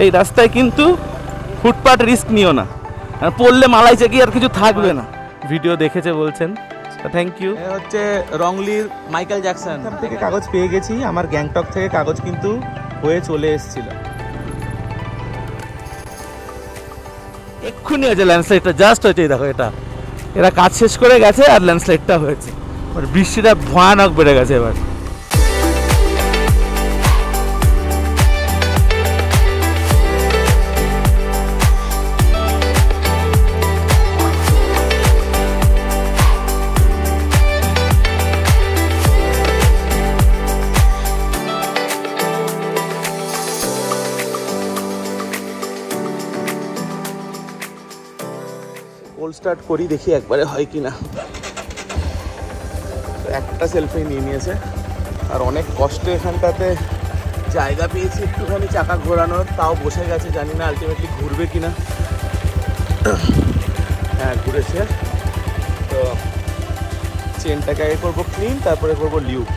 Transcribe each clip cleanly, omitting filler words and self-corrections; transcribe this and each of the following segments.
এই রাস্তায় কিন্তু ফুটপাথ রিস্ক নিও না, পড়লে মালাই চাকি আর কিছু থাকবে না। ভিডিও দেখেছে বলছেন, থ্যাংক ইউ। হচ্ছে রংলির মাইকেল জ্যাকসন থেকে কাগজ পেয়ে গেছি, আমার গ্যাংটক থেকে কাগজ কিন্তু হয়ে চলে এসেছিল। এক্ষুনি হয়েছে ল্যান্ডস্লাইডটা, জাস্ট হয়েছে। দেখো এটা, এরা কাজ শেষ করে গেছে আর ল্যান্ডস্লাইডটা হয়েছে। বৃষ্টিটা ভয়ানক বেড়ে গেছে এবার। স্টার্ট করি, দেখি একবারে হয় কিনা। একটা সেলফি নিয়ে নিয়েছে, আর অনেক কষ্টে এখানটাতে জায়গা পেয়েছি একটুখানি চাকা ঘোরানোর, তাও বসে গেছে। জানি না আলটিমেটলি ঘুরবে কিনা। হ্যাঁ ঘুরেছে। তো চেনটাকে আগে করবো ক্লিন, তারপরে করবো লিউব।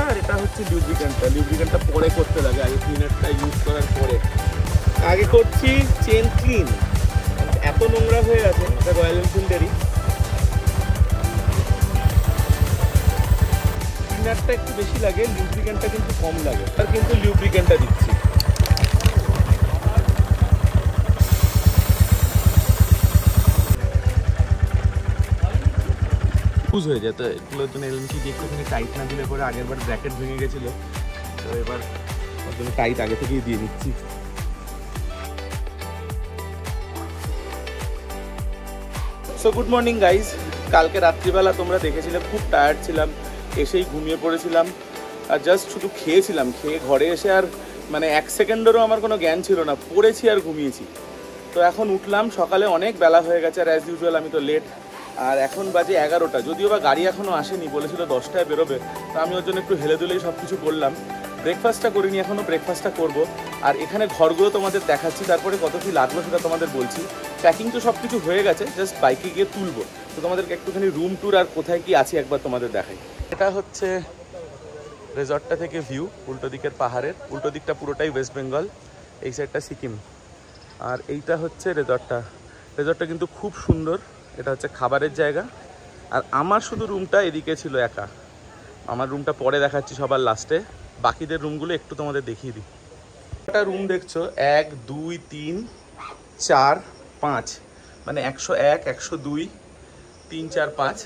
আর এটা হচ্ছে লিউব্রিকেন্টটা। লিউব্রিকেন্টটা পরে করতে লাগে, আগে ক্লিনারটা ইউজ করার পরে। আগে করছি চেন ক্লিন, এত নোংরা হয়ে গেছে। এটা রয়্যাল এনফিল্ডেরই। ক্লিনারটা একটু বেশি লাগে, লিউব্রিকেন্টটা কিন্তু কম লাগে। আর কিন্তু লিউব্রিকেন্টটা দিচ্ছি। লুজ হয়ে যায়, তো এগুলোর জন্য এলএমসি দিয়ে একটুখানি টাইট না দিলে পরে আগের বার ব্র্যাকেট ভেঙে গেছিলো, তো এবার ওর জন্য টাইট আগে থেকেই দিয়ে নিচ্ছি। So good morning guys. কালকে রাত্রিবেলা তোমরা দেখেছিলে খুব টায়ার্ড ছিলাম, এসেই ঘুমিয়ে পড়েছিলাম। আর জাস্ট শুধু খেয়েছিলাম, খেয়ে ঘরে এসে আর মানে 1 সেকেন্ডেরও আমার কোনো জ্ঞান ছিল না, পড়েছি আর ঘুমিয়েছি। তো এখন উঠলাম, সকালে অনেক বেলা হয়ে গেছে, আর অ্যাজ ইউজুয়াল আমি তো লেট। আর এখন বাজে 11টা, যদিও বা গাড়ি এখনও আসেনি, বলেছিল 10টায় বেরোবে। তো আমি ওর জন্য একটু হেলে দুলেই সব কিছু করলাম। ব্রেকফাস্টটা করিনি এখনও, ব্রেকফাস্টটা করবো। আর এখানে ঘরগুলো তোমাদের দেখাচ্ছি, তারপরে কত কী লাগবে সেটা তোমাদের বলছি। প্যাকিং তো সব কিছু হয়ে গেছে, জাস্ট বাইকে গিয়ে তুলবো। তো তোমাদেরকে একটুখানি রুম ট্যুর আর কোথায় কি আছে একবার তোমাদের দেখাই। এটা হচ্ছে রিসর্টটা থেকে ভিউ, উল্টো দিকের পাহাড়ের। উল্টো দিকটা পুরোটাই ওয়েস্ট বেঙ্গল, এই সাইডটা সিকিম। আর এইটা হচ্ছে রিসর্টটা। রিসর্টটা কিন্তু খুব সুন্দর। এটা হচ্ছে খাবারের জায়গা। আর আমার শুধু রুমটা এদিকে ছিল একা। আমার রুমটা পরে দেখাচ্ছি সবার লাস্টে, বাকিদের রুমগুলো একটু তোমাদের দেখিয়ে দিই। একটা রুম দেখছো 1 2 3 4 5, মানে 101 102 3 4 5।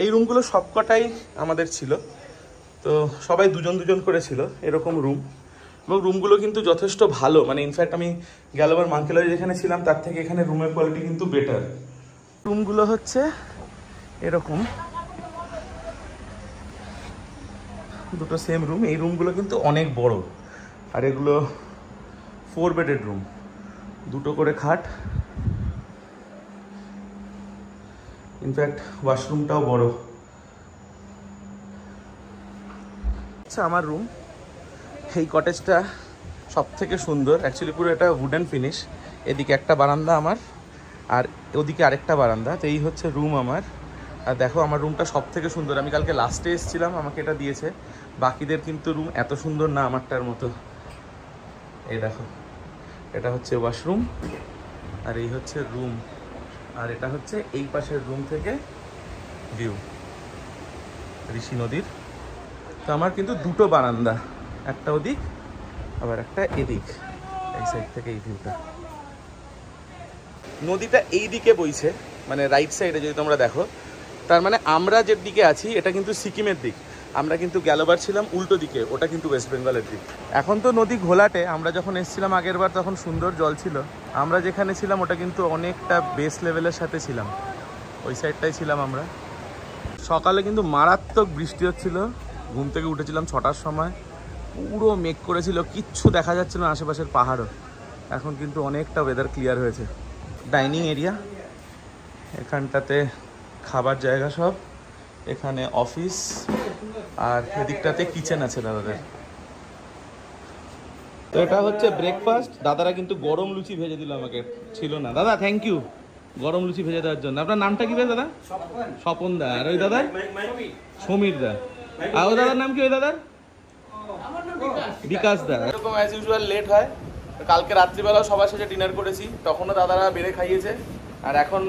এই রুমগুলো সবকটাই আমাদের ছিল। তো সবাই দুজন দুজন করে ছিল এরকম রুম। এবং রুমগুলো কিন্তু যথেষ্ট ভালো, মানে ইনফ্যাক্ট আমি গেলবার মাঙ্কেলয়ে যেখানে ছিলাম তার থেকে এখানে রুমের কোয়ালিটি কিন্তু বেটার। রুমগুলো হচ্ছে এরকম, দুটো সেম রুম। এই রুমগুলো কিন্তু অনেক বড়, আর এগুলো 4 বেডেড রুম, দুটো করে খাট। ইনফ্যাক্ট ওয়াশরুমটাও বড়। আচ্ছা, আমার রুম, এই কটেজটা সব থেকে সুন্দর। অ্যাকচুয়ালি পুরো এটা উডেন ফিনিশ। এদিকে একটা বারান্দা আমার, আর ওদিকে আরেকটা বারান্দা। তো এই হচ্ছে রুম আমার। আর দেখো আমার রুমটা সব থেকে সুন্দর। আমি কালকে লাস্টে এসেছিলাম, আমাকে এটা দিয়েছে। বাকিদের কিন্তু রুম এত সুন্দর না আমারটার মতো। এই দেখো, এটা হচ্ছে ওয়াশরুম, আর এই হচ্ছে রুম। আর এটা হচ্ছে এই পাশের রুম থেকে ভিউ ঋষি নদীর। তো আমার কিন্তু দুটো বারান্দা, একটা ওদিক আবার একটা এদিক। এই সাইড থেকে এই ভিউটা, নদীটা এই দিকে বইছে, মানে রাইট সাইডে যদি তোমরা দেখো। তার মানে আমরা যে দিকে আছি এটা কিন্তু সিকিমের দিক, আমরা কিন্তু গেলবার ছিলাম উল্টো দিকে, ওটা কিন্তু ওয়েস্ট বেঙ্গলের দিক। এখন তো নদী ঘোলাটে, আমরা যখন এসেছিলাম আগের বার তখন সুন্দর জল ছিল। আমরা যেখানে ছিলাম ওটা কিন্তু অনেকটা বেস লেভেলের সাথে ছিলাম, ওই সাইডটাই ছিলাম আমরা। সকালে কিন্তু মারাত্মক বৃষ্টি হচ্ছিল। ঘুম থেকে উঠেছিলাম 6টার সময়, পুরো মেঘ করেছিল, কিচ্ছু দেখা যাচ্ছিল না আশেপাশের পাহাড়ও। এখন কিন্তু অনেকটা ওয়েদার ক্লিয়ার হয়েছে। ডাইনিং এরিয়া, এখানটাতে খাবার জায়গা সব, এখানে অফিস, আর এদিকটাতে কিচেন আছে দাদাদের। তো এটা হচ্ছে ব্রেকফাস্ট। দাদারা কিন্তু গরম লুচি ভেজে দিল আমাকে, ছিল না। দাদা থ্যাংক ইউ গরম লুচি ভেজে দেওয়ার জন্য। আপনার নামটা কি বেশ দাদা? স্বপন দা। আর ওই দাদা সমীর দা। আর ওই দাদার নাম কি? ওই দাদার বিকাশ দা। এরকম অ্যাজ ইউজুয়াল লেট হয়, কালকে রাত্রিবেলাও সবার সাথে ডিনার করেছি, তখনও দাদারা বেড়ে খাইয়েছে, আর এখন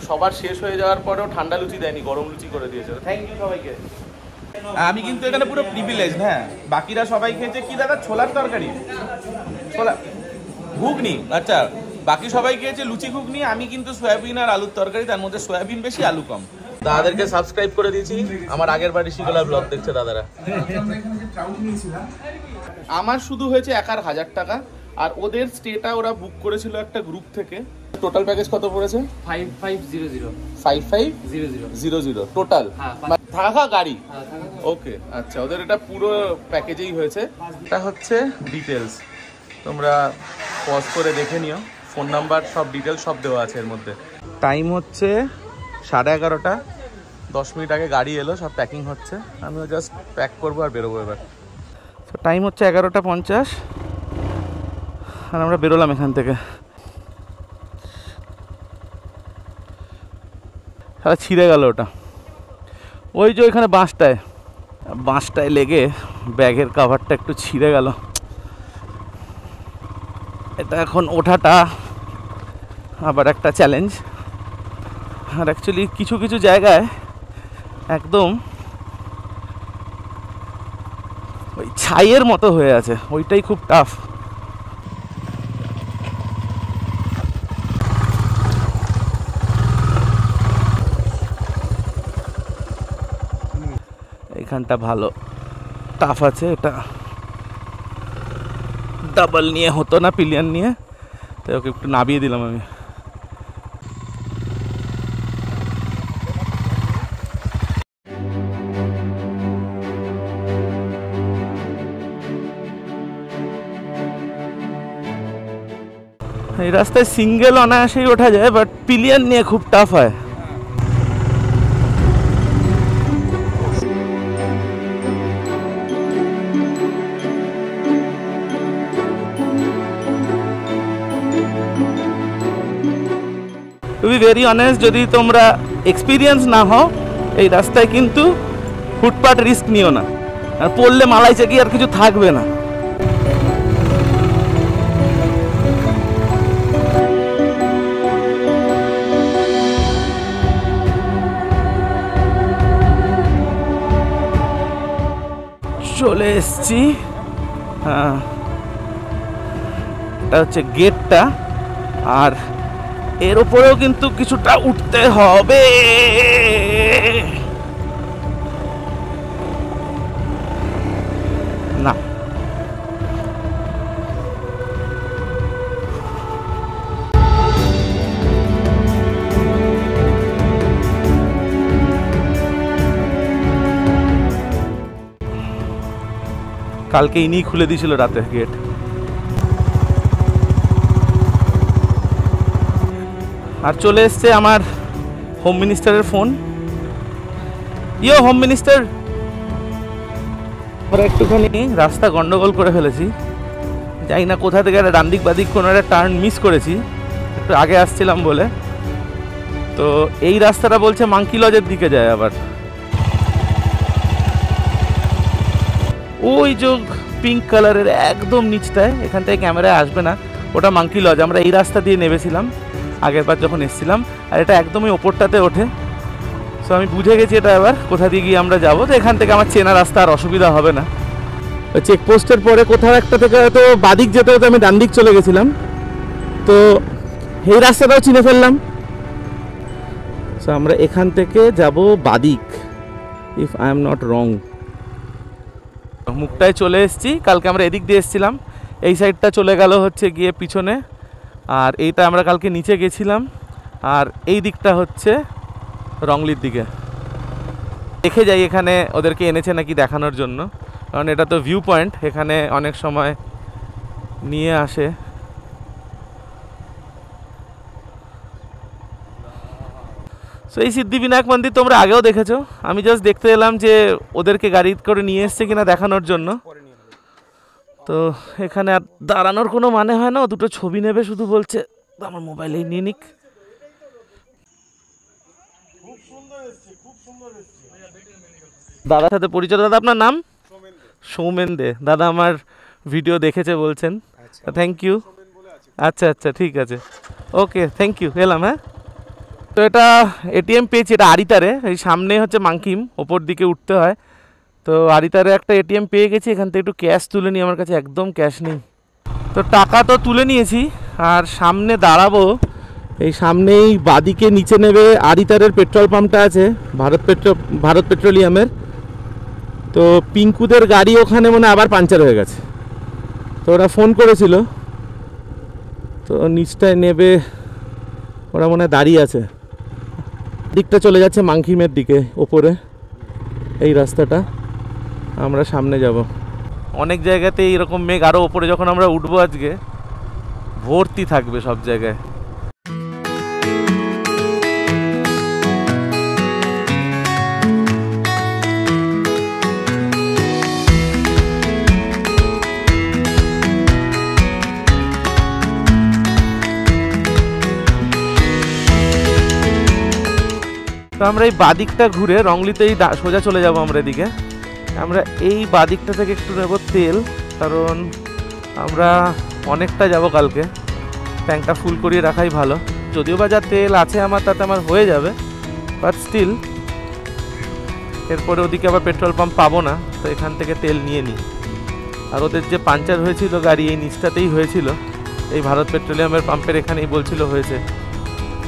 সবার শেষ হয়ে যাওয়ার পরেও ঠান্ডা লুচি দেয়নি, গরম লুচি করে দিয়েছে। থ্যাংক ইউ সবাইকে। আমি কিন্তু এখানে পুরো প্রিভিলেজ। হ্যাঁ, বাকিরা সবাই খেয়েছে কি দাদা? ছোলার তরকারি, ছোলা ঘুগনি। আচ্ছা, বাকি সবাই খেয়েছে লুচি ঘুগনি, আমি কিন্তু সয়াবিন আর আলুর তরকারি, তার মধ্যে সয়াবিন বেশি আলু কম। দাদাদেরকে সাবস্ক্রাইব করে দিয়েছি, আমার আগের বাড়ি শিকলা ব্লগ দেখছে দাদারা। আমার শুধু হয়েছে একার 1000 টাকা, আর ওদের স্টেটা ওরা বুক করেছিল একটা গ্রুপ থেকে। টোটাল প্যাকেজ কত পড়েছে? 5500 5500 টোটাল, থাকা গাড়ি। ওকে, আচ্ছা, ওদের এটা পুরো প্যাকেজেই হয়েছে। এটা হচ্ছে ডিটেলস, তোমরা পজ করে দেখে নিও, ফোন নাম্বার সব ডিটেলস সব দেওয়া আছে এর মধ্যে। টাইম হচ্ছে 11:30, 10 মিনিট আগে গাড়ি এলো, সব প্যাকিং হচ্ছে, আমিও জাস্ট প্যাক করবো আর বেরোবো এবার। তো টাইম হচ্ছে 11:50 আর আমরা বেরোলাম এখান থেকে। সারা ছিঁড়ে গেল ওটা, ওই যে ওইখানে বাঁশটায় লেগে ব্যাগের কাভারটা একটু ছিঁড়ে গেল। এটা এখন ওঠাটা আবার একটা চ্যালেঞ্জ। আর অ্যাকচুয়ালি কিছু কিছু জায়গায় একদম ওই ছাইয়ের মতো হয়ে আছে, ওইটাই খুব টাফ। এখানটা ভালো টাফ আছে, এটা ডাবল নিয়ে হতো না, পিলিয়ন নিয়ে, তো ওকে একটু নামিয়ে দিলাম আমি। এই রাস্তায় সিঙ্গেল অনায়াসেই ওঠা যায়, বাট পিলিয়ন নিয়ে খুব টাফ হয়। টু বি ভেরি অনেস্ট, যদি তোমরা এক্সপিরিয়েন্স না হও এই রাস্তায় কিন্তু ফুটপাথ রিস্ক নিও না, আর পড়লে মালাই চাকি আর কিছু থাকবে না। চলে এসছি, হ্যাঁ, এটা হচ্ছে গেটটা, আর এর উপরেও কিন্তু কিছুটা উঠতে হবে। না, কালকে ইনি খুলে দিয়েছিল রাতে গেট। আর চলে এসছে আমার হোম মিনিস্টারের ফোন। ইয়ো হোম মিনিস্টার, আমরা একটুখানি রাস্তা গন্ডগোল করে ফেলেছি, জানি না কোথা থেকে একটা ডান দিক বাদিক কোনো একটা টার্ন মিস করেছি, একটু আগে আসছিলাম বলে। তো এই রাস্তাটা বলছে মাঙ্কি লজের দিকে যায়, আবার ওই যে পিঙ্ক কালারের একদম নিচটায়, এখান থেকে ক্যামেরায় আসবে না, ওটা মাঙ্কি লজ। আমরা এই রাস্তা দিয়ে নেমেছিলাম আগের বার যখন এসেছিলাম, আর এটা একদমই ওপরটাতে ওঠে। সো আমি বুঝে গেছি এটা এবার কোথা দিয়ে গিয়ে আমরা যাবো। তো এখান থেকে আমার চেনা রাস্তা আর অসুবিধা হবে না। চেকপোস্টের পরে কোথাও একটা থেকে হয়তো বাদিক যেতে হতো, আমি ডান দিক চলে গেছিলাম, তো এই রাস্তাটাও চিনে ফেললাম। সো আমরা এখান থেকে যাব বাদিক, if I am not wrong. মুখটায় চলে এসেছি, কালকে আমরা এদিক দিয়ে এসেছিলাম, এই সাইডটা চলে গেল হচ্ছে গিয়ে পিছনে, আর এইটা আমরা কালকে নিচে গেছিলাম, আর এই দিকটা হচ্ছে রংলির দিকে। দেখে যাই এখানে ওদেরকে এনেছে নাকি দেখানোর জন্য, কারণ এটা তো ভিউ পয়েন্ট, এখানে অনেক সময় নিয়ে আসে। সো এই সিদ্ধিবিনায়ক মন্দির তোমরা আগেও দেখেছো, আমি জাস্ট দেখতে এলাম যে ওদেরকে গাড়ি করে নিয়ে এসছে কিনা দেখানোর জন্য। তো এখানে আর দাঁড়ানোর কোনো মানে হয় না, দুটো ছবি নেবে শুধু বলছে, আমার মোবাইলেই নিয়ে নিক। দাদার সাথে পরিচয়। দাদা আপনার নাম? সৌমেন দে। দাদা আমার ভিডিও দেখেছে বলছেন, থ্যাংক ইউ। আচ্ছা আচ্ছা ঠিক আছে, ওকে থ্যাংক ইউ, এলাম। হ্যাঁ, তো এটা এটিএম পেয়েছি, এটা আরিতারে, এই সামনে হচ্ছে মাংকিম, ওপর দিকে উঠতে হয়। তো আরিতারে একটা এটিএম পেয়ে গেছি, এখান থেকে একটু ক্যাশ তুলে নিই, আমার কাছে একদম ক্যাশ নেই। তো টাকা তো তুলে নিয়েছি, আর সামনে দাঁড়াবো, এই সামনেই বাদিকে নিচে নেবে আরিতারের পেট্রোল পাম্পটা আছে, ভারত পেট্রোলিয়ামের। তো পিঙ্কুদের গাড়ি ওখানে মনে আবার পাঞ্চার হয়ে গেছে, তো ওরা ফোন করেছিল, তো নিচটায় নেবে, ওরা মনে হয় দাঁড়িয়ে আছে। দিকটা চলে যাচ্ছে মাংকিমের দিকে, ওপরে এই রাস্তাটা, আমরা সামনে যাব। অনেক জায়গাতে এইরকম মেঘ, আরও ওপরে যখন আমরা উঠবো আজকে ভর্তি থাকবে সব জায়গায়। তো আমরা এই বাদিকটা ঘুরে রংলিতেই সোজা চলে যাব আমরা এদিকে। আমরা এই বাদিকটা থেকে একটু নেব তেল, কারণ আমরা অনেকটা যাব কালকে, ট্যাঙ্কটা ফুল করিয়ে রাখাই ভালো। যদিও বা যা তেল আছে আমার, তাতে আমার হয়ে যাবে, বাট স্টিল এরপরে ওদিকে আবার পেট্রোল পাম্প পাবো না, তো এখান থেকে তেল নিয়ে নিই। আর ওদের যে পাঞ্চার হয়েছিল গাড়ি, এই নিচটাতেই হয়েছিল, এই ভারত পেট্রোলিয়ামের পাম্পের এখানেই বলছিল হয়েছে।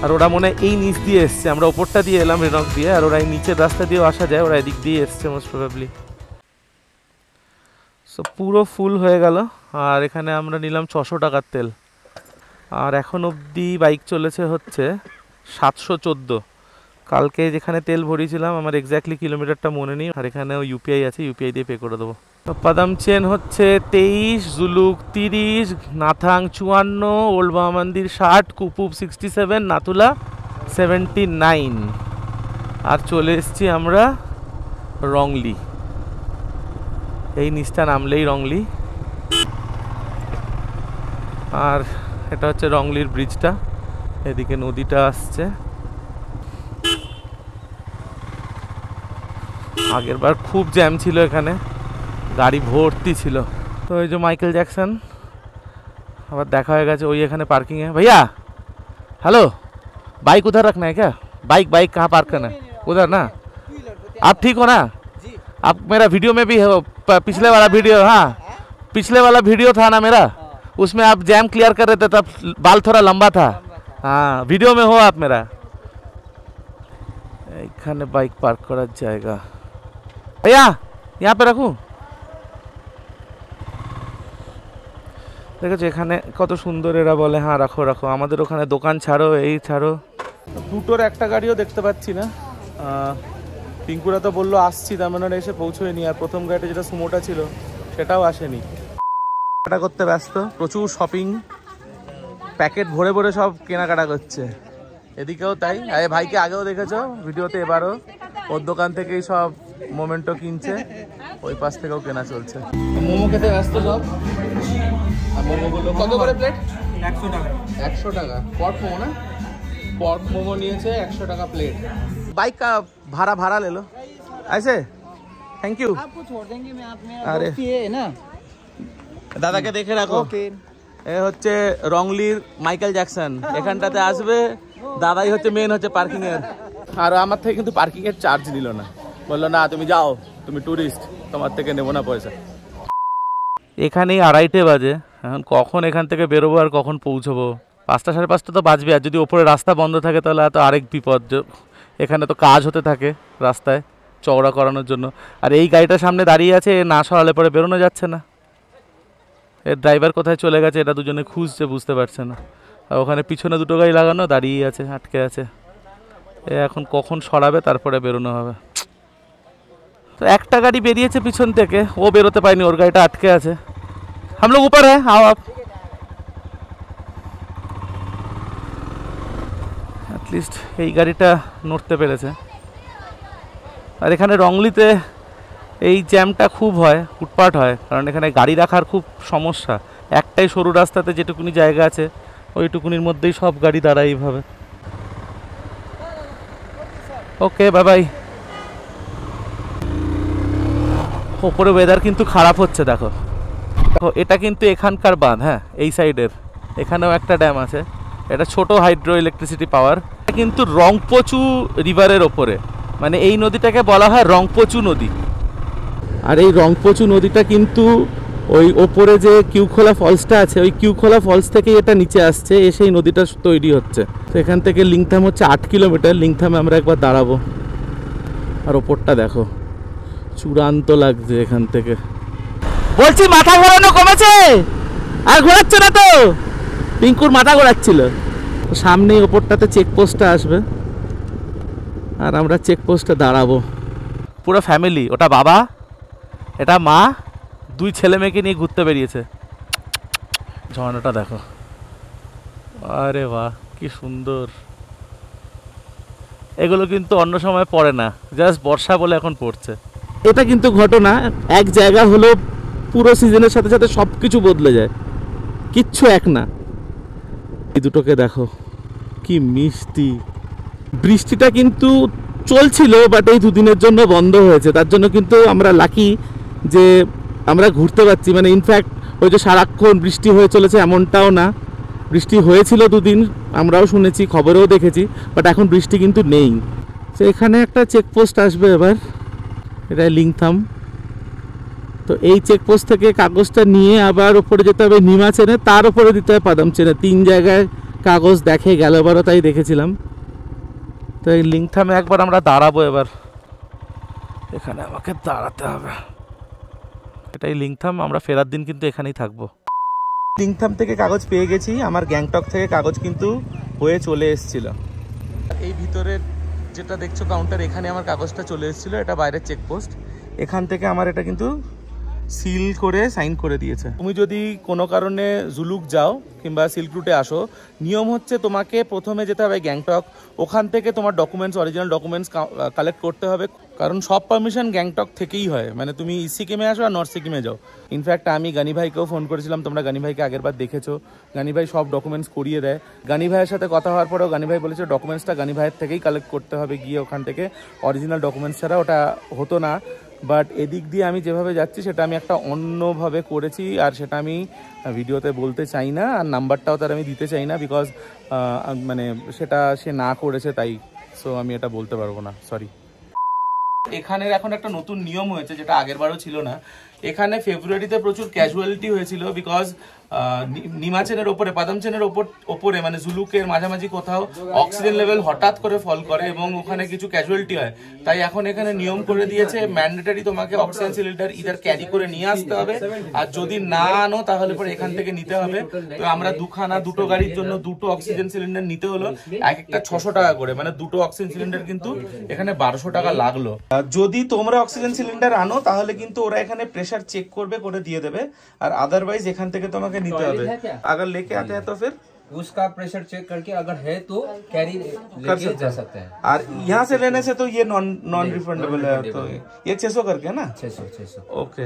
আর ওরা মনে হয় এই নিচ দিয়ে এসছে, আমরা ওপরটা দিয়ে এলাম রেনক দিয়ে, আর ওরা এই নিচের রাস্তা দিয়েও আসা যায়, ওরা এদিক দিয়ে এসছে মোস্ট প্রবাবলি। সো পুরো ফুল হয়ে গেল, আর এখানে আমরা নিলাম 600 টাকার তেল। আর এখন অবধি বাইক চলেছে হচ্ছে 714। কালকে যেখানে তেল ভরিয়েছিলাম আমার এক্স্যাক্টলি কিলোমিটারটা মনে নেই, আর এখানেও ইউপিআই আছে, ইউপিআই দিয়ে পে করে দেবো। তো পাদাম চেন হচ্ছে 23, জুলুক 30, নাথাং 54, ওল্ড বাবা মন্দির 60, কুপুব 67, নাতুলা 79। আর চলে এসছি আমরা রংলি, এই নিচটা নামলেই রংলি। আর এটা হচ্ছে রংলির ব্রিজটা, এদিকে নদীটা আসছে। আগের বার খুব জ্যাম ছিল এখানে, গাড়ি ভর্তি ছিল। তো এই যে মাইকেল জ্যাকসন আবার দেখা হয়ে গেছে, ওই এখানে पार्किंग है। भैया हेलो, बाइक उधर रखना है क्या? बाइक कहाँ पार्क करना है? उधर ना। आप ठीक हो ना? आप मेरा वीडियो में भी हो, पिछले वाला वीडियो, हाँ पिछले वाला वीडियो था ना मेरा, उसमें आप जैम क्लियर कर रहे थे, तब बाल थोड़ा लंबा था। हाँ वीडियो में हो आप मेरा। এখানে বাইক পার্ক করার জায়গা, भैया यहाँ पे रखूँ? দেখেছো এখানে কত সুন্দর, এরা বলে হ্যাঁ রাখো রাখো। আমাদের ওখানে দোকান ছাড়ো, এই ছাড়ো। দুটোর একটা গাড়িও দেখতে পাচ্ছি না। পিঙ্কুরা তো বললো আসছি, তার মানে এসে পৌঁছোয়নি। আর প্রথম গাড়িটা যেটা সুমোটা ছিল সেটাও আসেনি। কেনাকাটা করতে ব্যস্ত, প্রচুর শপিং, প্যাকেট ভরে ভরে সব কেনাকাটা করছে। এদিকেও তাই, ভাইকে আগেও দেখেছো ভিডিওতে, এবারও ওর দোকান থেকেই সব মোমেন্টো কিনছে, ওই পাশ থেকেও কেনা চলছে। মোমো খেতে ব্যস্ত সব। মোমোগুলো কত করে প্লেট? 100 টাকা। 100 টাকা পট মোমো না? পট মোমো নিয়েছে 100 টাকা প্লেট। বাইক का भाड़ा ले लो ऐसे। Thank you. आपको छोड़ देंगे, मैं आप मेरा दोस्त है ना, দাদাকে দেখে রাখো। ওকে, এ হচ্ছে রংলির মাইকেল জ্যাকসন, এখানটাতে আসবে, দাদাই হচ্ছে মেন হচ্ছে পার্কিং এর। আর আমার থেকে কিন্তু পার্কিং এর চার্জ নিল না, বললো না তুমি যাও, তুমি টুরিস্ট, তোমার থেকে নেবো না পয়সা। এখানেই 2:30 বাজে, এখন কখন এখান থেকে বেরোবো আর কখন পৌঁছবো? 5টা 5:30 তো বাজবে। আর যদি ওপরে রাস্তা বন্ধ থাকে তাহলে তো আরেক বিপদ, এখানে তো কাজ হতে থাকে রাস্তায় চওড়া করানোর জন্য। আর এই গাড়িটা সামনে দাঁড়িয়ে আছে, না সরালে পরে বেরোনো যাচ্ছে না। এর ড্রাইভার কোথায় চলে গেছে এটা দুজনে খুঁজছে, বুঝতে পারছে না। আর ওখানে পিছনে দুটো গাড়ি লাগানো, দাঁড়িয়ে আছে, আটকে আছে। এখন কখন সরাবে তারপরে বেরোনো হবে। তো একটা গাড়ি বেরিয়েছে পিছন থেকে, ও বেরোতে পারেনি, ওর গাড়িটা আটকে আছে। हम लोग ऊपर है, आओ आप। অ্যাটলিস্ট এই গাড়িটা নড়তে পেরেছে। আর এখানে রংলিতে এই জ্যামটা খুব হয়, উটপাট হয়, কারণ এখানে গাড়ি রাখার খুব সমস্যা। একটাই সরু রাস্তাতে যেটুকুনি জায়গা আছে, ওইটুকুনির মধ্যেই সব গাড়ি দাঁড়ায় এইভাবে। Okay bye bye. ওপরে ওয়েদার কিন্তু খারাপ হচ্ছে, দেখো। এটা কিন্তু এখানকার বাঁধ, হ্যাঁ এই সাইডের, এখানেও একটা ড্যাম আছে, এটা ছোট হাইড্রো ইলেকট্রিসিটি পাওয়ার, কিন্তু রংপচু রিভারের ওপরে, মানে এই নদীটাকে বলা হয় রংপচু নদী। আর এই রংপচু নদীটা কিন্তু ওই ওপরে যে কিউখোলা ফলসটা আছে, ওই কিউখোলা ফলস থেকেই এটা নিচে আসছে, এসে এই নদীটা তৈরি হচ্ছে। তো এখান থেকে লিংথাম হচ্ছে 8 কিলোমিটার। লিংথামে আমরা একবার দাঁড়াবো। আর ওপরটা দেখো, চূড়ান্ত লাগছে এখান থেকে। বলছি মাথা ঘোরানো কমেছে? আর ঘোরাচ্ছে না তো? পিঙ্কুর মাথা ঘোরাচ্ছিল। সামনেই ওপরটাতে চেকপোস্টটা আসবে, আর আমরা চেকপোস্টে দাঁড়াবো। পুরো ফ্যামিলি, ওটা বাবা, এটা মা, 2 ছেলে মেয়েকে নিয়ে ঘুরতে বেরিয়েছে। ঝর্ণাটা দেখো, আরে বাহ কি সুন্দর। এগুলো কিন্তু অন্য সময় পড়ে না, জাস্ট বর্ষা বলে এখন পড়ছে। এটা কিন্তু ঘটনা, এক জায়গা হলো পুরো সিজনের সাথে সাথে সব কিছু বদলে যায়, কিচ্ছু এক না। এই দুটোকে দেখো কি মিষ্টি। বৃষ্টিটা কিন্তু চলছিল, বাট এই 2 দিনের জন্য বন্ধ হয়েছে। তার জন্য কিন্তু আমরা লাকি যে আমরা ঘুরতে পারছি। মানে ইনফ্যাক্ট ওই যে সারাক্ষণ বৃষ্টি হয়ে চলেছে এমনটাও না, বৃষ্টি হয়েছিল 2 দিন, আমরাও শুনেছি, খবরেও দেখেছি, বাট এখন বৃষ্টি কিন্তু নেই। তো এখানে একটা চেকপোস্ট আসবে এবার, এটা লিংথাম। তো এই চেকপোস্ট থেকে কাগজটা নিয়ে আবার ওপরে যেতে হবে নিমাচেনে, তার উপরে দিতে হবে পাদামচেনে। 3 জায়গায় কাগজ দেখে গেলবারও তাই দেখেছিলাম। তো এই লিংথামে একবার আমরা দাঁড়াবো এবার, এখানে আমাকে দাঁড়াতে হবে। এটাই লিংথাম, আমরা ফেরার দিন কিন্তু এখানেই থাকবো। লিংথাম থেকে কাগজ পেয়ে গেছি, আমার গ্যাংটক থেকে কাগজ কিন্তু হয়ে চলে এসেছিল। এই ভিতরের যেটা দেখছো কাউন্টার, এখানে আমার কাগজটা চলে এসেছিল, এটা বাইরের চেকপোস্ট। এখান থেকে আমার এটা কিন্তু সিল করে সাইন করে দিয়েছে। তুমি যদি কোনো কারণে জুলুক যাও কিংবা সিল্ক রুটে আসো, নিয়ম হচ্ছে তোমাকে প্রথমে যেতে হবে গ্যাংটক, ওখান থেকে তোমার ডকুমেন্টস, অরিজিনাল ডকুমেন্টস কালেক্ট করতে হবে, কারণ সব পারমিশন গ্যাংটক থেকেই হয়। মানে তুমি ইস্ট সিকিমে আসো আর নর্থ সিকিমে যাও। ইনফ্যাক্ট আমি গানি ভাইকেও ফোন করেছিলাম, তোমরা গানি ভাইকে আগের বার দেখেছো, গানি ভাই সব ডকুমেন্টস করিয়ে দেয়। গানি ভাইয়ের সাথে কথা হওয়ার পরেও গানি ভাই বলেছে ডকুমেন্টসটা গানি ভাইয়ের থেকেই কালেক্ট করতে হবে গিয়ে, ওখান থেকে অরিজিনাল ডকুমেন্টস ছাড়া ওটা হতো না। বাট এদিক দিয়ে আমি যেভাবে যাচ্ছি সেটা আমি একটা অন্যভাবে করেছি, আর সেটা আমি ভিডিওতে বলতে চাই না, আর নাম্বারটাও তার আমি দিতে চাই না, বিকজ মানে সেটা সে না করেছে তাই। সো আমি এটা বলতে পারবো না, সরি। এখানের এখন একটা নতুন নিয়ম হয়েছে, যেটা আগের বারও ছিল না। এখানে ফেব্রুয়ারিতে প্রচুর ক্যাজুয়ালিটি হয়েছিল, বিকজ নিমাচেনের ওপরে, পাদামচেনের ওপরে মানে জুলুকের মাঝামাঝি কোথাও অক্সিজেন লেভেল হঠাৎ করে ফল করে এবং ওখানে কিছু ক্যাজুয়ালিটি হয়। তাই এখন এখানে নিয়ম করে দিয়েছে, ম্যান্ডেটারি তোমাকে অক্সিজেন সিলিন্ডার ইদার ক্যারি করে নিয়ে আসতে হবে, আর যদি না আনো তাহলে পরে এখান থেকে নিতে হবে। তো আমরা দুটো গাড়ির জন্য 2টো অক্সিজেন সিলিন্ডার নিতে হলো, এক একটা 600 টাকা করে, মানে 2টো অক্সিজেন সিলিন্ডার কিন্তু এখানে 1200 টাকা লাগলো। যদি তোমরা অক্সিজেন সিলিন্ডার আনো তাহলে কিন্তু ওরা এখানে প্রেসার চেক করবে, করে দিয়ে দেবে, আর আদারওয়াইজ এখান থেকে তোমাকে নিতে হবে। अगर लेके आते हैं तो फिर उसका प्रेशर चेक करके अगर है तो कैरी लेके जा सकते हैं। और यहाँ से लेने से तो ये नॉन रिफंडेबल है, तो ये 600 करके ना, 600 ओके।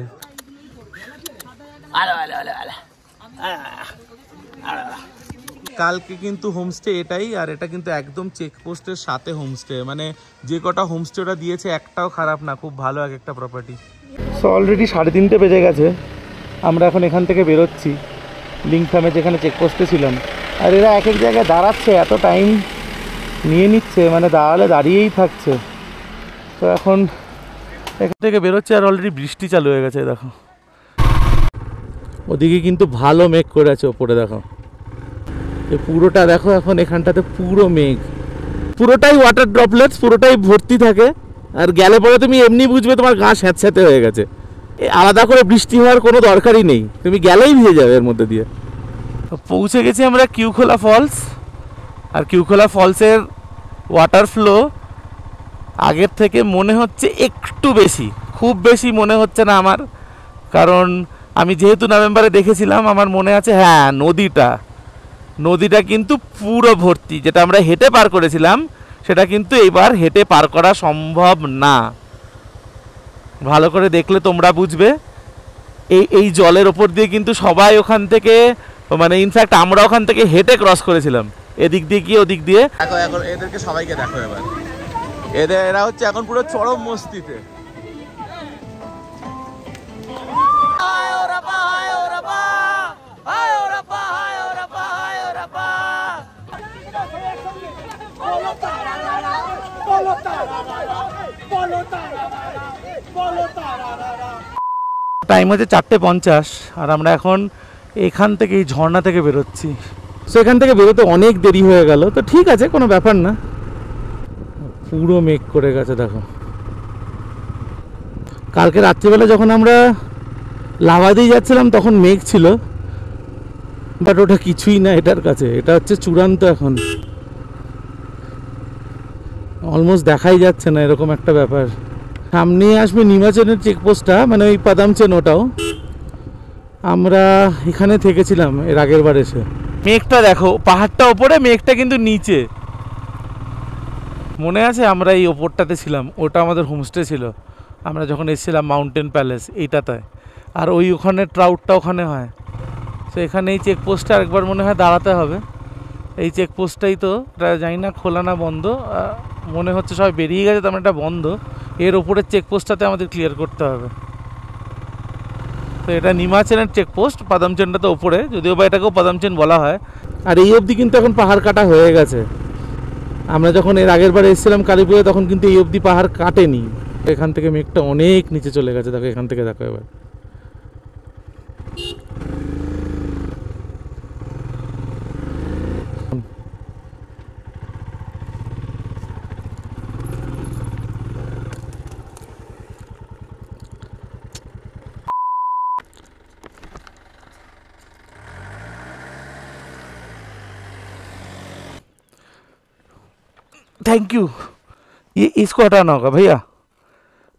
কালকে কিন্তু হোমস্টে এটাই, আর এটা কিন্তু একদম চেকপোস্টের সাথে হোমস্টে, মানে যে কটা হোমস্টে ওটা দিয়েছে একটাও খারাপ না, খুব ভালো এক একটা প্রপার্টি। সো অলরেডি 3:30 বেজে গেছে, আমরা এখন এখান থেকে বেরোচ্ছি লিংথামে, যেখানে চেকপোস্টে ছিলাম। আর এরা এক এক জায়গায় দাঁড়াচ্ছে, এত টাইম নিয়ে নিচ্ছে, মানে দাঁড়ালে দাঁড়িয়েই থাকছে। তো এখন এখান থেকে বেরোচ্ছে, আর অলরেডি বৃষ্টি চালু হয়ে গেছে। দেখো ওদিকে কিন্তু ভালো মেঘ করে আছে, ওপরে দেখো এই পুরোটা দেখো, এখন এখানটাতে পুরো মেঘ, পুরোটাই ওয়াটার ড্রপলেটস, পুরোটাই ভর্তি থাকে। আর গেলে পরে তুমি এমনি বুঝবে তোমার গা স্যাঁতস্যাঁতে হয়ে গেছে, আলাদা করে বৃষ্টি হওয়ার কোনো দরকারই নেই, তুমি গেলেই ভিজে যাবে এর মধ্যে দিয়ে। পৌঁছে গেছি আমরা কিউখোলা ফলস, আর কিউখোলা ফলসের ওয়াটার ফ্লো আগের থেকে মনে হচ্ছে একটু বেশি, খুব বেশি মনে হচ্ছে না আমার, কারণ আমি যেহেতু নভেম্বরে দেখেছিলাম, আমার মনে আছে হ্যাঁ নদীটা কিন্তু পুরো ভর্তি। যেটা আমরা হেঁটে পার করেছিলাম সেটা কিন্তু এবার হেঁটে পার করা সম্ভব না, ভালো করে দেখলে তোমরা বুঝবে। এই জলের ওপর দিয়ে কিন্তু সবাই ওখান থেকে, মানে ইনফ্যাক্ট আমরা ওখান থেকে হেঁটে ক্রস করেছিলাম, এদিক দিয়ে গিয়ে ওদিক দিয়ে। দেখো এখন এদেরকে সবাইকে দেখো এবার, এরা হচ্ছে এখন পুরো চরম মস্তিতে। টাইম হচ্ছে 4:50 আর আমরা এখন এখান থেকে এই ঝর্ণা থেকে বেরোচ্ছি। সো এখান থেকে বেরোতে অনেক দেরি হয়ে গেল, তো ঠিক আছে, কোনো ব্যাপার না। পুরো মেঘ করে গেছে দেখো। কালকে রাত্রিবেলা যখন আমরা লাভা দিয়ে যাচ্ছিলাম তখন মেঘ ছিল, বাট ওটা কিছুই না এটার কাছে। এটা হচ্ছে চূড়ান্ত, এখন অলমোস্ট দেখাই যাচ্ছে না, এরকম একটা ব্যাপার। সামনে আসবে নিমাচনের চেকপোস্টটা, মানে ওই পাদামচেন, ওটাও আমরা এখানে থেকেছিলাম এর আগের বার এসে। মেঘটা দেখো, পাহাড়টা ওপরে, মেঘটা কিন্তু নিচে। মনে আছে আমরা এই ওপরটাতে ছিলাম, ওটা আমাদের হোমস্টে ছিল আমরা যখন এসেছিলাম মাউন্টেন প্যালেস এইটাতে। আর ওই ওখানে ট্রাউটটা ওখানে হয়। তো এখানে এই চেকপোস্টে আরেকবার মনে হয় দাঁড়াতে হবে। এই চেকপোস্টটাই তো, এটা জানি না খোলা না বন্ধ, মনে হচ্ছে সবাই বেরিয়ে গেছে, তার মানে এটা বন্ধ। এর ওপরের চেকপোস্টটাতে আমাদের ক্লিয়ার করতে হবে। তো এটা নিমাচেনের চেকপোস্ট, পাদামচেনটা তো ওপরে, যদিও বা এটাকেও পাদামচেন বলা হয়। আর এই অবধি কিন্তু এখন পাহাড় কাটা হয়ে গেছে। আমরা যখন এর আগের বার এসেছিলাম কালীপুরে তখন কিন্তু এই অবধি পাহাড় কাটেনি। এখান থেকে মেঘটা অনেক নিচে চলে গেছে দেখো, এখান থেকে দেখো এবার। Thank you. ये इसको हटाना होगा भैया,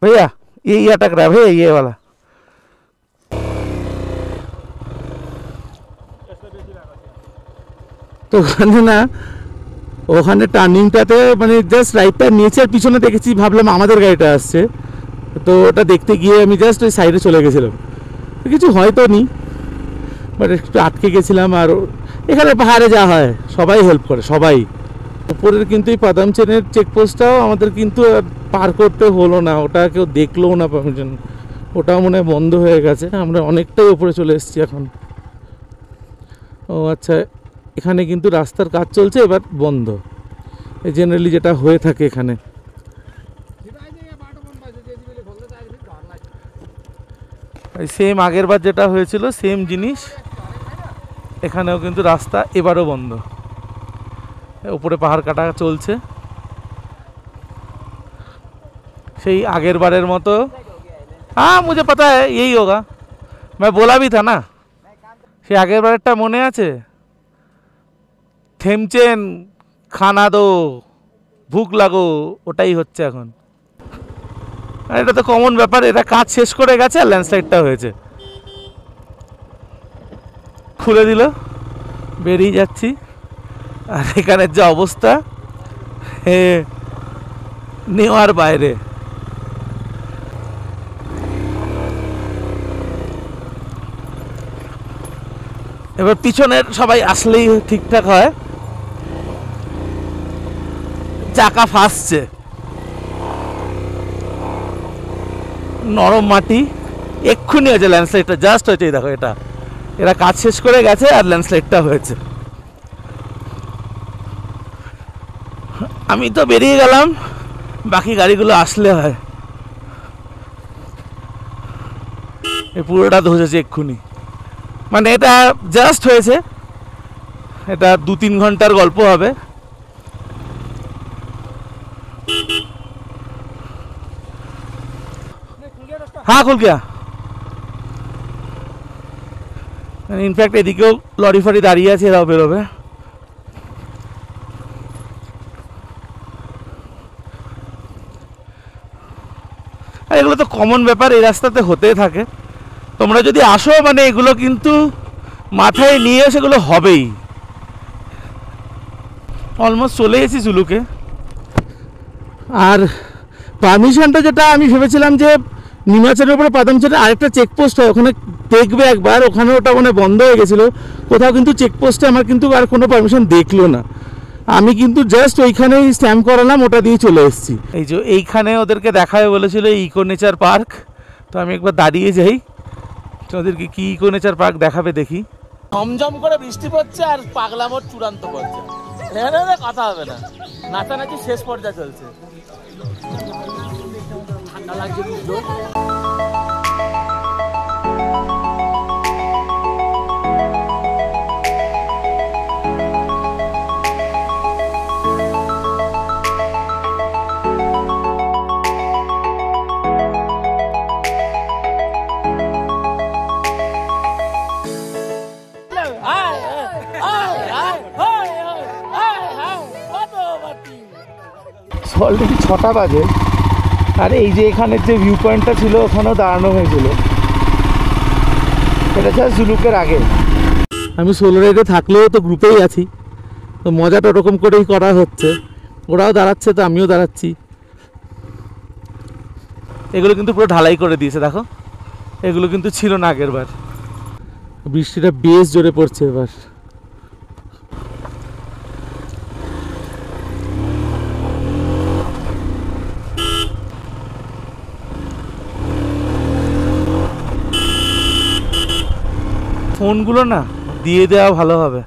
भैया ये अटक रहा है भैया, ये वाला। তো ওখানে না, ওখানে টার্নিংটাতে মানে জাস্ট রাইটটা নিয়েছে আর পিছনে দেখেছি, ভাবলাম আমাদের গাড়িটা আসছে, তো ওটা দেখতে গিয়ে আমি জাস্ট ওই সাইডে চলে গেছিলাম। কিছু হয়তো নি, বাট একটু আটকে গেছিলাম। আর এখানে পাহাড়ে যা হয় সবাই হেল্প করে, সবাই। উপরের কিন্তু এই পাদামচেনের চেকপোস্টটাও আমাদের কিন্তু পার করতে হলো না, ওটা কেউ দেখলোও না পারমিশন, ওটাও মনে হয় বন্ধ হয়ে গেছে। আমরা অনেকটাই উপরে চলে এসেছি এখন। ও আচ্ছা, এখানে কিন্তু রাস্তার কাজ চলছে, এবার বন্ধ। জেনারেলি যেটা হয়ে থাকে এখানে। সেম আগের বার যেটা হয়েছিল সেম জিনিস, এখানেও কিন্তু রাস্তা এবারও বন্ধ। উপরে পাহাড় কাটা চলছে সেই আগের बारेर मतो। हाँ मुझे पता है यही होगा, मैं बोला भी था ना। সেই আগের বারেরটা মনে আছে? থেমচেন খানা দো ভুক লাগো, ওটাই হচ্ছে এখন। আর এটা তো কমন ব্যাপার, এটা কাজ শেষ করে গেছে আর ল্যান্ডস্লাইডটা হয়েছে। খুলে দিল, বেরিয়ে যাচ্ছি। আর এখানের যে অবস্থা নেওয়ার বাইরে। এবার পিছনের সবাই আসলেই ঠিকঠাক হয়। চাকা ফাঁসছে, নরম মাটি, এক্ষুনি হয়েছে ল্যান্ডস্লাইডটা, জাস্ট হয়েছে। দেখো এটা, এরা কাজ শেষ করে গেছে আর ল্যান্ডস্লাইডটা হয়েছে। আমি তো বেরিয়ে গেলাম, বাকি গাড়িগুলো আসলে হয়। এই পুরোটা ধসেছে এক্ষুনি, মানে এটা জাস্ট হয়েছে, এটা 2-3 ঘন্টার গল্প হবে। হ্যাঁ খুল গিয়া। ইনফ্যাক্ট এদিকেও লরি ফরি দাঁড়িয়ে আছে, এরাও বেরোবে। আর এগুলো তো কমন ব্যাপার, এই রাস্তাতে হতেই থাকে। তোমরা যদি আসো মানে এগুলো কিন্তু মাথায় নিয়ে সেগুলো হবেই। অলমোস্ট চলে এসেছি জুলুকে। আর পারমিশনটা যেটা আমি ভেবেছিলাম যে নিমাচেনের উপরে পাদামচেনের আরেকটা চেকপোস্ট হয়, ওখানে দেখবে একবার, ওখানে ওটা মানে বন্ধ হয়ে গেছিলো কোথাও, কিন্তু চেকপোস্টে আমার কিন্তু আর কোনো পারমিশন দেখলো না। আমি কিন্তু জাস্ট ওইখানেই স্ট্যাম্প করালাম, ওটা দিয়ে চলে এসেছি। এই যে এইখানে ওদেরকে দেখাবে বলেছিল ইকো নেচার পার্ক, তো আমি একবার দাঁড়িয়ে যাই, ওদেরকে কি ইকো নেচার পার্ক দেখাবে দেখি। ঝমঝম করে বৃষ্টি পড়ছে আর পাগলামোর চূড়ান্ত পড়ছে। কথা হবে না, নাচানাচি শেষ পর্যায়ে চলছে। ঠান্ডা লাগছে বুঝলো। অলরেডি 6টা বাজে, আর এই যে এখানের যে ভিউ পয়েন্টটা ছিল ওখানেও দাঁড়ানো হয়েছিল, এটা জাস্ট জুলুকের আগে। আমি সোলো রাইডে থাকলেও তো গ্রুপেই আছি, তো মজাটা ওরকম করেই করা হচ্ছে। ওরাও দাঁড়াচ্ছে তো আমিও দাঁড়াচ্ছি। এগুলো কিন্তু পুরো ঢালাই করে দিয়েছে, দেখো এগুলো কিন্তু ছিল না আগের বার। বৃষ্টিটা বেশ জোরে পড়ছে এবার। ফোনগুলো না দিয়ে দেওয়া ভালো হবে,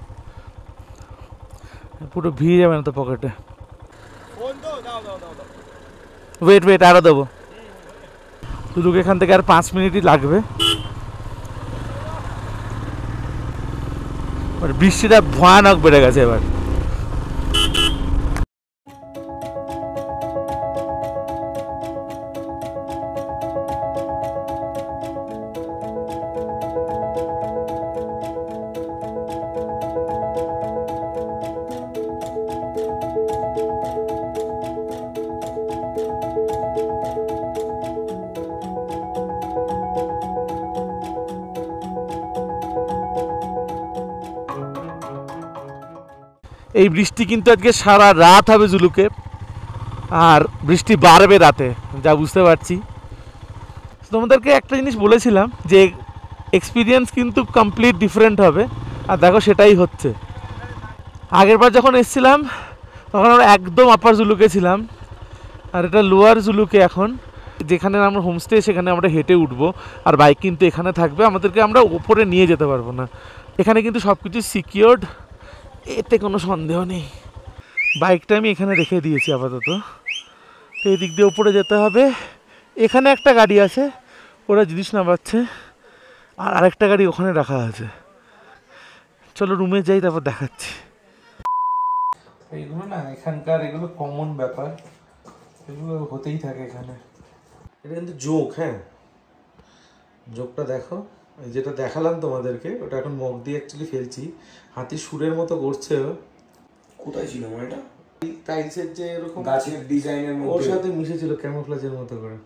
পুরো ভিড় যাবে না তো পকেটে। ওয়েট আরো দেবো, শুধু এখান থেকে আর 5 মিনিটই লাগবে। বৃষ্টিটা ভয়ানক বেড়ে গেছে এবার। এই বৃষ্টি কিন্তু আজকে সারা রাত হবে জুলুকে, আর বৃষ্টি বাড়বে রাতে, যা বুঝতে পারছি। তোমাদেরকে একটা জিনিস বলেছিলাম যে এক্সপিরিয়েন্স কিন্তু কমপ্লিট ডিফারেন্ট হবে, আর দেখো সেটাই হচ্ছে। আগেরবার যখন এসেছিলাম তখন আমরা একদম আপার জুলুকে ছিলাম, আর এটা লোয়ার জুলুকে এখন। যেখানে আমরা হোমস্টে সেখানে আমরা হেঁটে উঠবো, আর বাইক কিন্তু এখানে থাকবে, আমাদেরকে আমরা ওপরে নিয়ে যেতে পারবো না। এখানে কিন্তু সব কিছু সিকিওরড, এতে কোনো সন্দেহ নেই। বাইকটা আমি এখানে রেখে দিয়েছি আপাতত, তো এই দিক দিয়ে উপরে যেতে হবে। এখানে একটা গাড়ি আছে, ওরা জিনিস নামাচ্ছে, আর আরেকটা গাড়ি ওখানে রাখা আছে। চলো রুমে যাই, তারপর দেখাচ্ছি। এইগুলো না এখানকার, এগুলো কমন ব্যাপার, এগুলো হতেই থাকে এখানে। এটা কিন্তু জোক, হ্যাঁ জোকটা দেখো, যেটা দেখালাম তোমাদেরকে ওটা এখন মগ দিয়ে অ্যাকচুয়ালি ফেলছি। হাতি সুরের মতো করছে। কোথায় ছিল এটা? টাইলসের যে এরকম গাছের ডিজাইনের মধ্যে ওর সাথে মিশেছিল ক্যামোফ্লেজের মতো করে।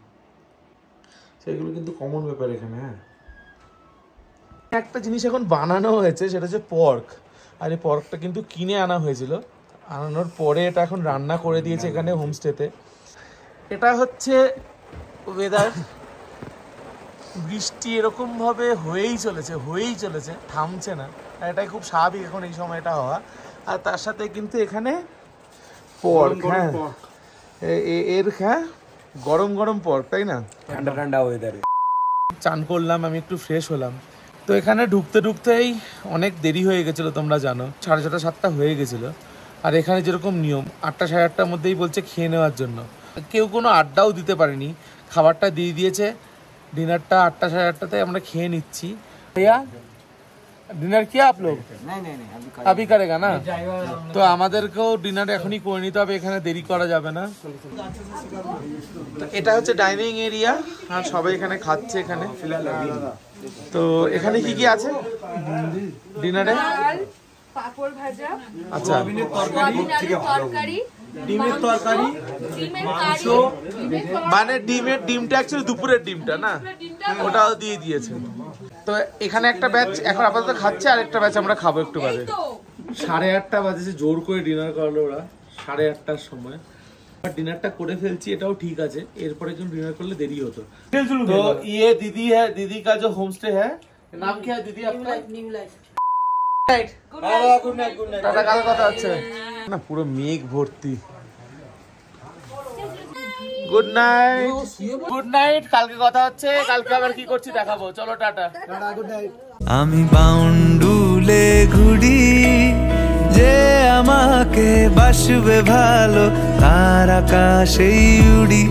সেগুলো কিন্তু কমন ব্যাপার এখানে। হ্যাঁ, একটা জিনিস এখন বানানো হয়েছে, সেটা হচ্ছে পর্ক। আর এই পর্কটা কিন্তু কিনে আনা হয়েছিল, আনানোর পরে এটা এখন রান্না করে দিয়েছে এখানে হোমস্টেতে। এটা হচ্ছে ওয়েদার, বৃষ্টি এরকমভাবে হয়েই চলেছে, থামছে না। আর এটাই খুব স্বাভাবিক এখন এই সময়টা হওয়া। আর তার সাথে কিন্তু এখানে পর্ক, হ্যাঁ এর হ্যাঁ গরম গরম পর্ক, তাই না? ঠান্ডা ঠান্ডা ওয়েদারে চান করলাম, আমি একটু ফ্রেশ হলাম। তো এখানে ঢুকতেই অনেক দেরি হয়ে গেছিলো, তোমরা জানো 6:30 7টা হয়ে গেছিলো। আর এখানে যেরকম নিয়ম 8টা 8:30টার মধ্যেই বলছে খেয়ে নেওয়ার জন্য, কেউ কোনো আড্ডাও দিতে পারেনি, খাবারটা দিয়ে দিয়েছে। ডিনারটা 8টা 8:30টাতে আমরা খেয়ে নিচ্ছি। भैया ডিনার কি आप लोग? नहीं अभी करेगा ना, তো আমাদেরকেও ডিনার এখনই করে নিতে হবে, এখানে দেরি করা যাবে না। এটা হচ্ছে ডাইনিং এরিয়া, আর সবাই এখানে খাচ্ছে এখানে। তো এখানে কি কি আছে ডিনারে? পাপড় ভাজা, আচ্ছা তরকারি, ডিমের তরকারি, মাংস, মানে ডিমটা অ্যাকচুয়ালি দুপুরের ডিমটা না, ওটাও দিয়ে দিয়েছে। তো এখানে একটা ব্যাচ এখন আপাতত খাচ্ছে, আর একটা ব্যাচ আমরা খাবো একটু বাদে। 8:30 বাজেছে, জোর করে ডিনার করলো ওরা 8:30টার সময়। ডিনারটা করে ফেলছি, এটাও ঠিক আছে, এরপরে কিন্তু ডিনার করলে দেরি হতো। তো ये दीदी है, दीदी का जो होम स्टे है, नाम क्या है दीदी आपका? গুড নাইট টাটা, কাল কথা হচ্ছে না। পুরো মেঘ ভর্তি। গুড নাইট, কালকে কথা হচ্ছে, কালকে আবার কি করছি দেখাবো। চলো টাটা। আমি বাউন্ডুলে ঘুরি যে আমাকে আমাকে বাসবে ভালো তার আকাশেই উড়ি